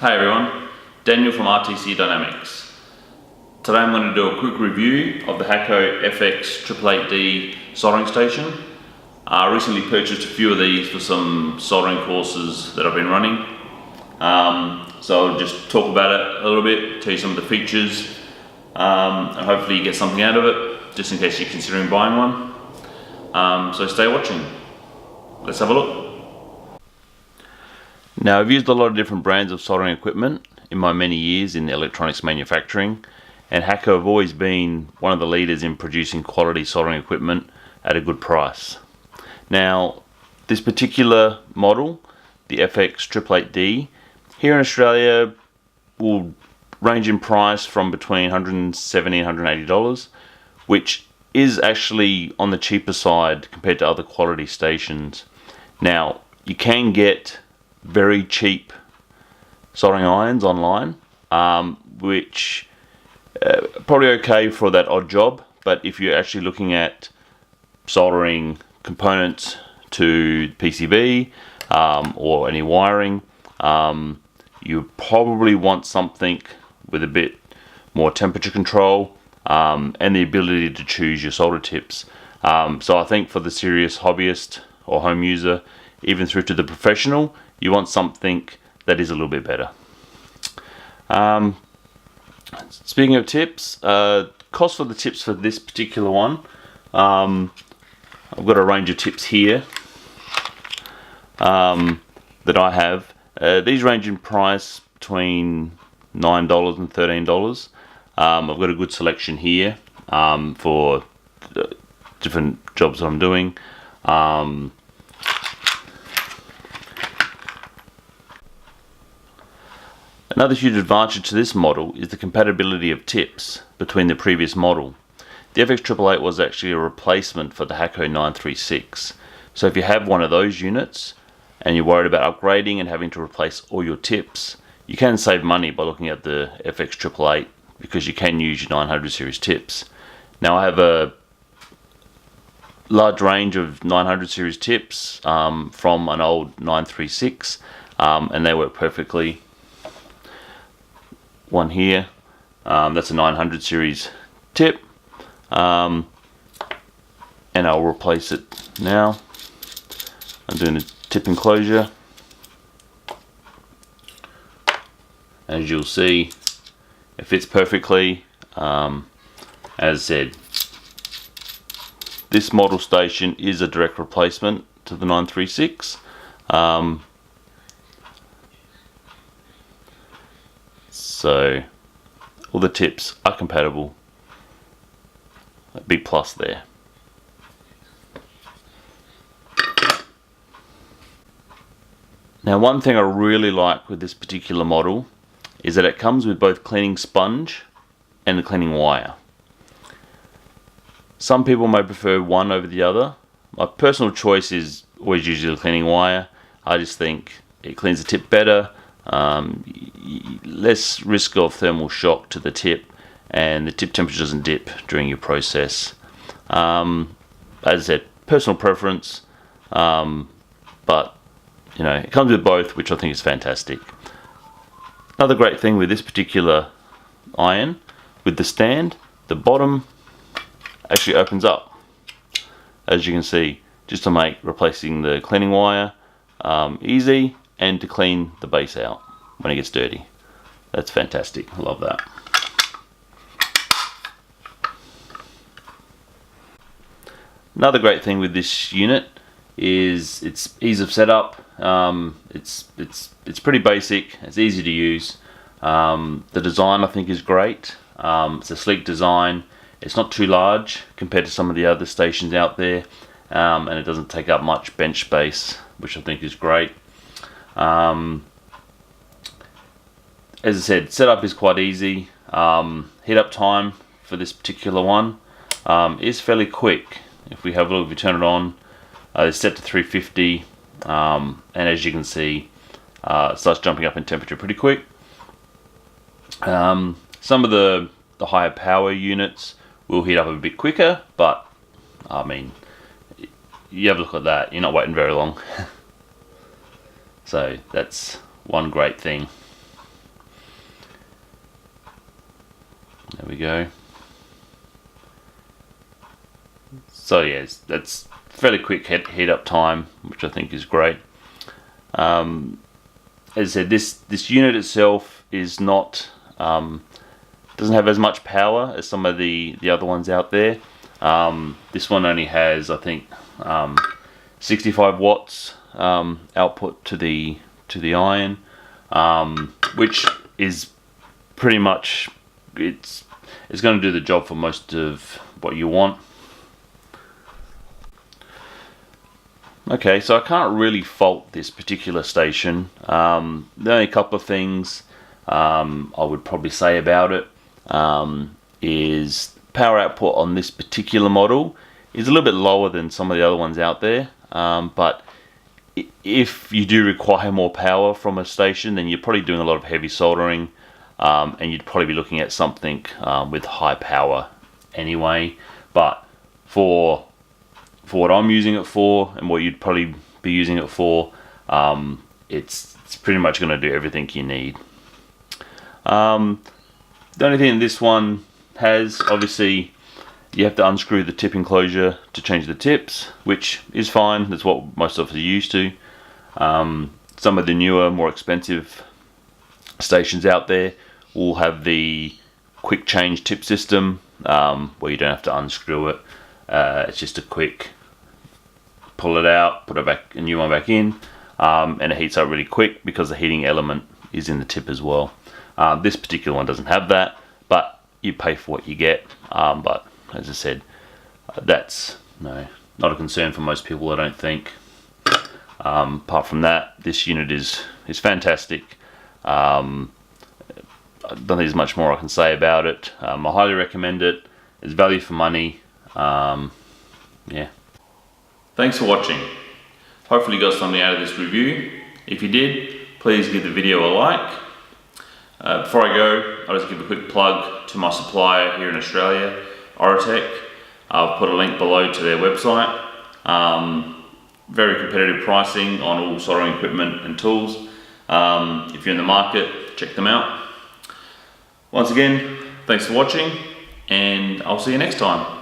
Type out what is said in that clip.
Hi everyone, Daniel from RTC Dynamics. Today I'm going to do a quick review of the Hakko FX-888D Soldering Station. I recently purchased a few of these for some soldering courses that I've been running. So I'll just talk about it a little bit, tell you some of the features, and hopefully you get something out of it, just in case you're considering buying one. So stay watching. Let's have a look. Now, I've used a lot of different brands of soldering equipment in my many years in electronics manufacturing, and Hakko have always been one of the leaders in producing quality soldering equipment at a good price. Now, this particular model, the FX-888D, here in Australia will range in price from between $170 and $180, which is actually on the cheaper side compared to other quality stations. Now, you can get very cheap soldering irons online, which probably okay for that odd job, but if you're actually looking at soldering components to PCB or any wiring, you probably want something with a bit more temperature control and the ability to choose your solder tips. So I think for the serious hobbyist or home user, even through to the professional, you want something that is a little bit better. Speaking of tips, cost for the tips for this particular one, I've got a range of tips here that I have. These range in price between $9 and $13. I've got a good selection here for different jobs that I'm doing. Another huge advantage to this model is the compatibility of tips between the previous model. The FX-888 was actually a replacement for the Hakko 936. So if you have one of those units and you're worried about upgrading and having to replace all your tips, you can save money by looking at the FX-888 because you can use your 900 series tips. Now I have a large range of 900 series tips from an old 936 and they work perfectly. One here, that's a 900 series tip, and I'll replace it now. I'm doing a tip enclosure. As you'll see, it fits perfectly. As I said, this model station is a direct replacement to the 936. So all the tips are compatible. A big plus there. Now, one thing I really like with this particular model is that it comes with both cleaning sponge and a cleaning wire. Some people may prefer one over the other. My personal choice is always usually the cleaning wire. I just think it cleans the tip better. Less risk of thermal shock to the tip, and the tip temperature doesn't dip during your process. As I said, personal preference, but you know, it comes with both, which I think is fantastic. Another great thing with this particular iron, with the stand, the bottom actually opens up, as you can see, just to make replacing the cleaning wire easy, and to clean the base out when it gets dirty. That's fantastic. I love that. Another great thing with this unit is its ease of setup. It's pretty basic. It's easy to use. The design I think is great. It's a sleek design. It's not too large compared to some of the other stations out there, and it doesn't take up much bench space, which I think is great. As I said, setup is quite easy. Heat up time for this particular one is fairly quick. If we have a look, if we turn it on, it's set to 350, and as you can see, it starts jumping up in temperature pretty quick. Some of the higher power units will heat up a bit quicker, but I mean, you have a look at that, you're not waiting very long. So that's one great thing. There we go. So yes, that's fairly quick heat up time, which I think is great. As I said, this unit itself is not doesn't have as much power as some of the other ones out there. This one only has, I think, 65 watts output to the iron, which is pretty much it's going to do the job for most of what you want. Okay, so I can't really fault this particular station. The only couple of things I would probably say about it is power output on this particular model is a little bit lower than some of the other ones out there, but if you do require more power from a station, then you're probably doing a lot of heavy soldering, and you'd probably be looking at something with high power anyway. But for what I'm using it for and what you'd probably be using it for, it's pretty much going to do everything you need. The only thing this one has, obviously, you have to unscrew the tip enclosure to change the tips, which is fine. That's what most of us are used to. Some of the newer, more expensive stations out there will have the quick change tip system, where you don't have to unscrew it. It's just a quick pull it out, put it back, a new one back in, and it heats up really quick because the heating element is in the tip as well. This particular one doesn't have that, but you pay for what you get. But as I said, that's not a concern for most people, I don't think. Apart from that, this unit is fantastic. I don't think there's much more I can say about it. I highly recommend it. It's value for money. Yeah. Thanks for watching. Hopefully you got something out of this review. If you did, please give the video a like. Before I go, I'll just give a quick plug to my supplier here in Australia, Oritech. I'll put a link below to their website. Very competitive pricing on all soldering equipment and tools. If you're in the market, check them out. Once again, thanks for watching, and I'll see you next time.